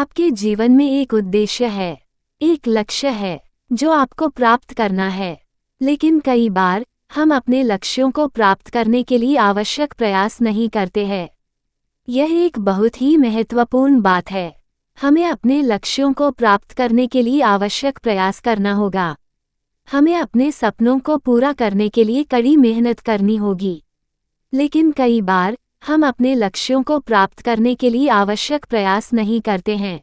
आपके जीवन में एक उद्देश्य है, एक लक्ष्य है जो आपको प्राप्त करना है। लेकिन कई बार हम अपने लक्ष्यों को प्राप्त करने के लिए आवश्यक प्रयास नहीं करते हैं। यह एक बहुत ही महत्वपूर्ण बात है। हमें अपने लक्ष्यों को प्राप्त करने के लिए आवश्यक प्रयास करना होगा। हमें अपने सपनों को पूरा करने के लिए कड़ी मेहनत करनी होगी। लेकिन कई बार हम अपने लक्ष्यों को प्राप्त करने के लिए आवश्यक प्रयास नहीं करते हैं,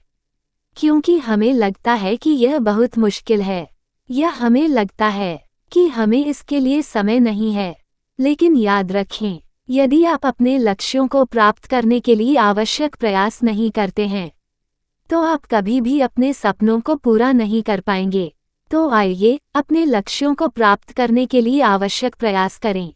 क्योंकि हमें लगता है कि यह बहुत मुश्किल है, या हमें लगता है कि हमें इसके लिए समय नहीं है। लेकिन याद रखें, यदि आप अपने लक्ष्यों को प्राप्त करने के लिए आवश्यक प्रयास नहीं करते हैं, तो आप कभी भी अपने सपनों को पूरा नहीं कर पाएंगे। तो आइए अपने लक्ष्यों को प्राप्त करने के लिए आवश्यक प्रयास करें।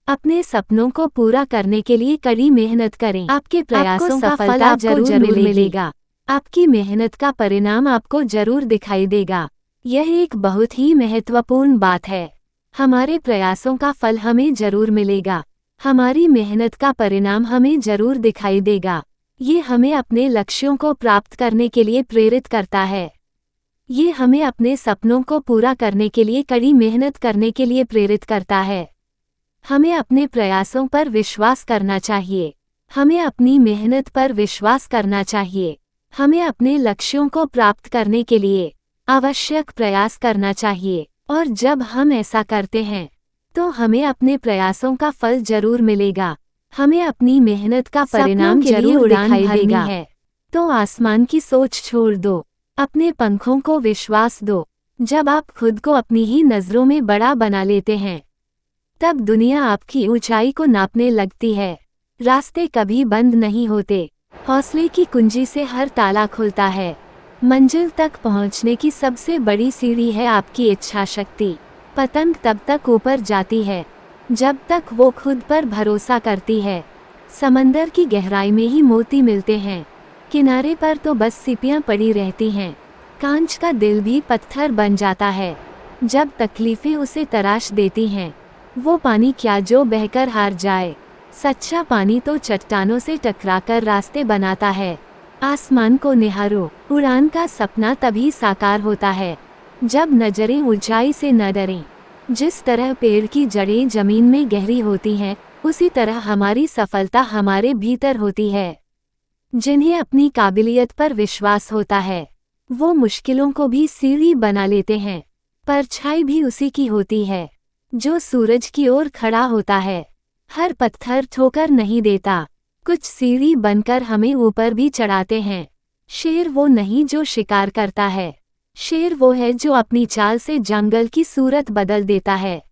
अपने सपनों को पूरा करने के लिए कड़ी मेहनत करें। आपके प्रयासों का फल आपको जरूर मिलेगा। आपकी मेहनत का परिणाम आपको जरूर दिखाई देगा। यह एक बहुत ही महत्वपूर्ण बात है। हमारे प्रयासों का फल हमें जरूर मिलेगा। हमारी मेहनत का परिणाम हमें जरूर दिखाई देगा। ये हमें अपने लक्ष्यों को प्राप्त करने के लिए प्रेरित करता है। ये हमें अपने सपनों को पूरा करने के लिए कड़ी मेहनत करने के लिए प्रेरित करता है। हमें अपने प्रयासों पर विश्वास करना चाहिए। हमें अपनी मेहनत पर विश्वास करना चाहिए। हमें अपने लक्ष्यों को प्राप्त करने के लिए आवश्यक प्रयास करना चाहिए। और जब हम ऐसा करते हैं, तो हमें अपने प्रयासों का फल जरूर मिलेगा। हमें अपनी मेहनत का परिणाम जरूर दिखाई देगा। तो आसमान की सोच छोड़ दो, अपने पंखों को विश्वास दो। जब आप खुद को अपनी ही नज़रों में बड़ा बना लेते हैं, तब दुनिया आपकी ऊंचाई को नापने लगती है। रास्ते कभी बंद नहीं होते। हौसले की कुंजी से हर ताला खुलता है। मंजिल तक पहुंचने की सबसे बड़ी सीढ़ी है आपकी इच्छा शक्ति। पतंग तब तक ऊपर जाती है जब तक वो खुद पर भरोसा करती है। समंदर की गहराई में ही मोती मिलते हैं, किनारे पर तो बस सीपियां पड़ी रहती हैं। कांच का दिल भी पत्थर बन जाता है जब तकलीफें उसे तराश देती हैं। वो पानी क्या जो बहकर हार जाए। सच्चा पानी तो चट्टानों से टकराकर रास्ते बनाता है। आसमान को निहारो, उड़ान का सपना तभी साकार होता है जब नजरें ऊंचाई से न डरें। जिस तरह पेड़ की जड़ें जमीन में गहरी होती हैं, उसी तरह हमारी सफलता हमारे भीतर होती है। जिन्हें अपनी काबिलियत पर विश्वास होता है, वो मुश्किलों को भी सीढ़ी बना लेते हैं। परछाई भी उसी की होती है जो सूरज की ओर खड़ा होता है। हर पत्थर ठोकर नहीं देता, कुछ सीढ़ी बनकर हमें ऊपर भी चढ़ाते हैं। शेर वो नहीं जो शिकार करता है, शेर वो है जो अपनी चाल से जंगल की सूरत बदल देता है।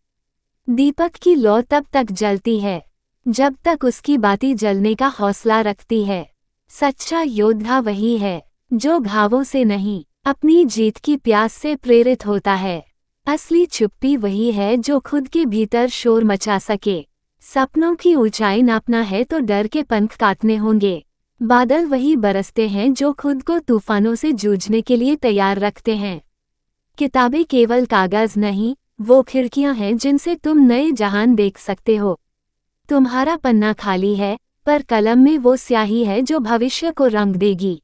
दीपक की लौ तब तक जलती है जब तक उसकी बाती जलने का हौसला रखती है। सच्चा योद्धा वही है जो घावों से नहीं, अपनी जीत की प्यास से प्रेरित होता है। असली चुप्पी वही है जो खुद के भीतर शोर मचा सके। सपनों की ऊंचाई नापना है तो डर के पंख काटने होंगे। बादल वही बरसते हैं जो खुद को तूफानों से जूझने के लिए तैयार रखते हैं। किताबें केवल कागज नहीं, वो खिड़कियां हैं जिनसे तुम नए जहान देख सकते हो। तुम्हारा पन्ना खाली है, पर कलम में वो स्याही है जो भविष्य को रंग देगी।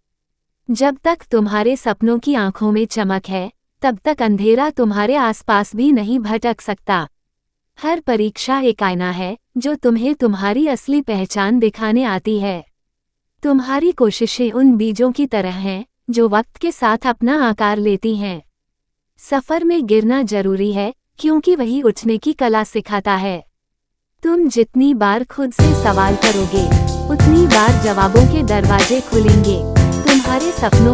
जब तक तुम्हारे सपनों की आंखों में चमक है, तब तक अंधेरा तुम्हारे आसपास भी नहीं भटक सकता। हर परीक्षा एक आईना है जो तुम्हें तुम्हारी असली पहचान दिखाने आती है। तुम्हारी कोशिशें उन बीजों की तरह हैं जो वक्त के साथ अपना आकार लेती हैं। सफर में गिरना जरूरी है, क्योंकि वही उठने की कला सिखाता है। तुम जितनी बार खुद से सवाल करोगे, उतनी बार जवाबों के दरवाजे खुलेंगे। तुम्हारे सपनों